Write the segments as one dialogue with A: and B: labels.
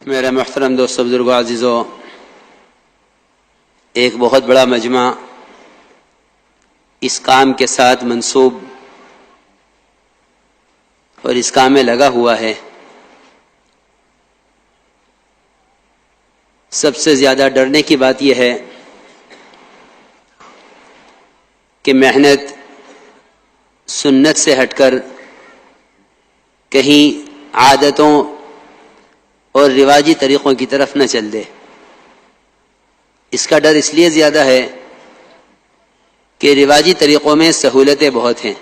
A: میرے محترم دوستو، بزرگوں، عزیزوں، ایک بہت بڑا مجمع اس کام کے ساتھ منسوب اور اس کام میں لگا ہوا ہے۔ سب سے زیادہ ڈرنے کی بات یہ ہے کہ محنت سنت سے ہٹ کر کہیں عادتوں اور رواجی طریقوں کی طرف نہ چل دے۔ اس کا ڈر اس لیے زیادہ ہے کہ رواجی طریقوں میں سہولتیں بہت ہیں،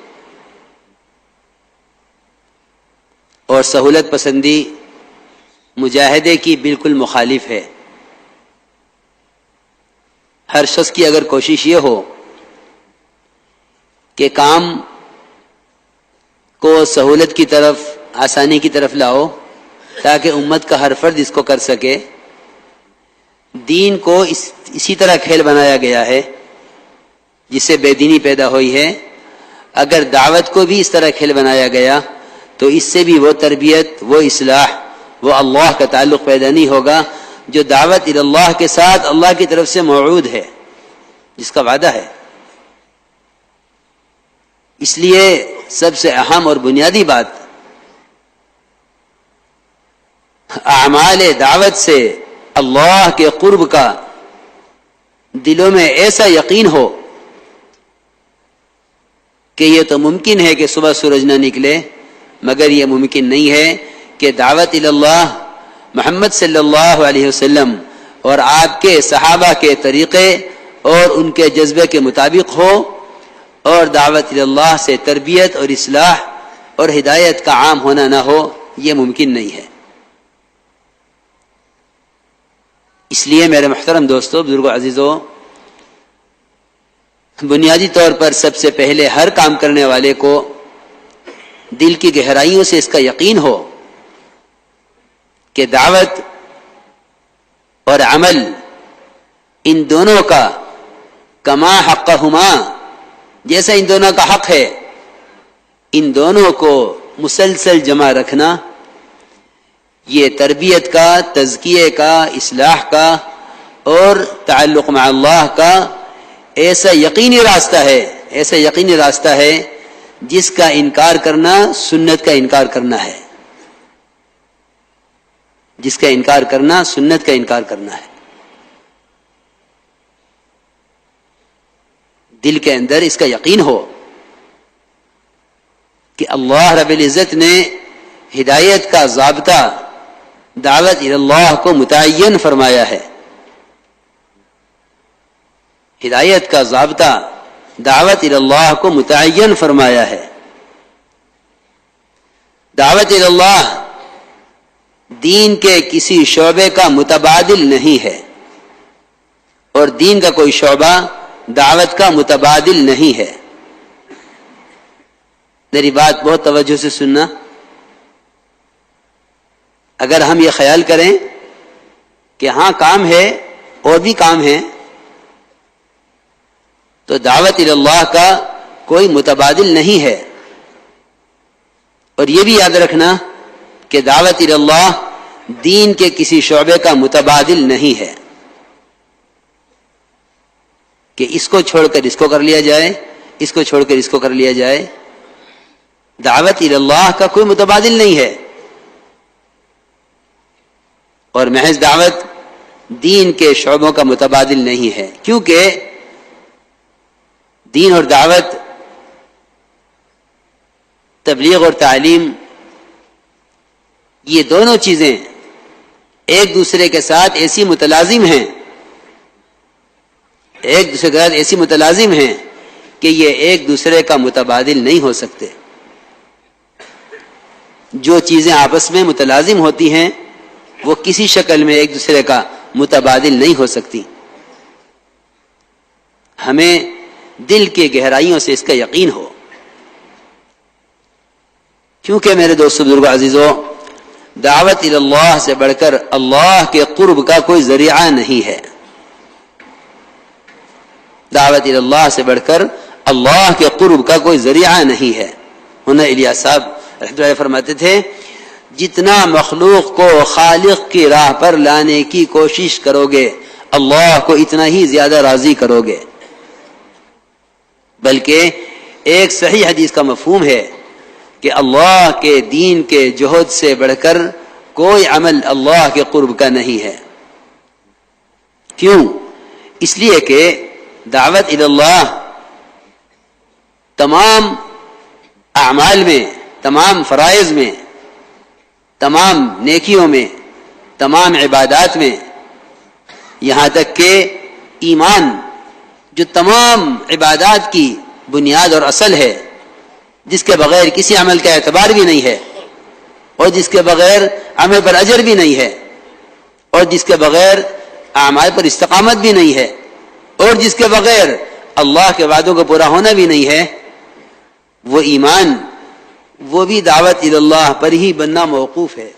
A: اور سہولت پسندی مجاہدے کی بالکل مخالف ہے۔ ہر شخص کی اگر کوشش یہ ہو کہ کام کو سہولت کی طرف، آسانی کی طرف لاؤ تاکہ امت کا ہر فرد اس کو کر سکے، دین کو اسی طرح کھیل بنایا گیا ہے جس سے بے دینی پیدا ہوئی ہے۔ اگر دعوت کو بھی اس طرح کھیل بنایا گیا تو اس سے بھی وہ تربیت، وہ اصلاح، وہ اللہ کا تعلق پیدا نہیں ہوگا جو دعوت اللہ کے ساتھ اللہ کی طرف سے موعود ہے، جس کا وعدہ ہے۔ اس لیے سب سے اہم اور بنیادی بات، اعمال دعوت سے اللہ کے قرب کا دلوں میں ایسا یقین ہو کہ یہ تو ممکن ہے کہ صبح سورج نہ نکلے، مگر یہ ممکن نہیں ہے کہ دعوت اللہ محمد صلی اللہ علیہ وسلم اور آپ کے صحابہ کے طریقے اور ان کے جذبے کے مطابق ہو، اور دعوت اللہ سے تربیت اور اصلاح اور ہدایت کا عام ہونا نہ ہو، یہ ممکن نہیں ہے۔ اس لیے میرے محترم دوستو، بزرگوں، عزیزوں، بنیادی طور پر سب سے پہلے ہر کام کرنے والے کو دل کی گہرائیوں سے اس کا یقین ہو کہ دعوت اور عمل ان دونوں کا کما حقہما، جیسا ان دونوں کا حق ہے، ان دونوں کو مسلسل جمع رکھنا، یہ تربیت کا، تزکیے کا، اصلاح کا اور تعلق مع اللہ کا ایسا یقینی راستہ ہے، ایسا یقینی راستہ ہے جس کا انکار کرنا سنت کا انکار کرنا ہے، جس کا انکار کرنا سنت کا انکار کرنا ہے۔ دل کے اندر اس کا یقین ہو کہ اللہ رب العزت نے ہدایت کا ضابطہ دعوت اللہ کو متعین فرمایا ہے۔ ہدایت کا ضابطہ دعوت اللہ کو متعین فرمایا ہے۔ دعوت اللہ دین کے کسی شعبے کا متبادل نہیں ہے، اور دین کا کوئی شعبہ دعوت کا متبادل نہیں ہے۔ میری بات بہت توجہ سے سننا۔ اگر ہم یہ خیال کریں کہ ہاں کام ہے اور بھی کام ہے، تو دعوت اللہ کا کوئی متبادل نہیں ہے۔ اور یہ بھی یاد رکھنا کہ دعوت اللہ دین کے کسی شعبے کا متبادل نہیں ہے کہ اس کو چھوڑ کر اس کو کر لیا جائے، اس کو چھوڑ کر اس کو کر لیا جائے۔ دعوت اللہ کا کوئی متبادل نہیں ہے، اور محض دعوت دین کے شعبوں کا متبادل نہیں ہے، کیونکہ دین اور دعوت، تبلیغ اور تعلیم، یہ دونوں چیزیں ایک دوسرے کے ساتھ ایسی متلازم ہیں، ایک دوسرے کے ساتھ ایسی متلازم ہیں کہ یہ ایک دوسرے کا متبادل نہیں ہو سکتے۔ جو چیزیں آپس میں متلازم ہوتی ہیں وہ کسی شکل میں ایک دوسرے کا متبادل نہیں ہو سکتی۔ ہمیں دل کے گہرائیوں سے اس کا یقین ہو، کیونکہ میرے دوستو، بزرگوں، عزیزوں، دعوت اللہ سے بڑھ کر اللہ کے قرب کا کوئی ذریعہ نہیں ہے۔ دعوت اللہ سے بڑھ کر اللہ کے قرب کا کوئی ذریعہ نہیں ہے۔ ہونا الیاس صاحب رحمۃ اللہ فرماتے تھے، جتنا مخلوق کو خالق کی راہ پر لانے کی کوشش کرو گے اللہ کو اتنا ہی زیادہ راضی کرو گے. بلکہ ایک صحیح حدیث کا مفہوم ہے کہ اللہ کے دین کے جہد سے بڑھ کر کوئی عمل اللہ کے قرب کا نہیں ہے. کیوں؟ اس لیے کہ دعوت الی اللہ تمام اعمال میں، تمام فرائض میں، تمام نیکیوں میں، تمام عبادات میں، یہاں تک کہ ایمان جو تمام عبادات کی بنیاد اور اصل ہے، جس کے بغیر کسی عمل کا اعتبار بھی نہیں ہے، اور جس کے بغیر عمل پر اجر بھی نہیں ہے، اور جس کے بغیر اعمال پر استقامت بھی نہیں ہے، اور جس کے بغیر اللہ کے وعدوں کا پورا ہونا بھی نہیں ہے، وہ ایمان، وہ بھی دعوت الی اللہ پر ہی بننا موقوف ہے.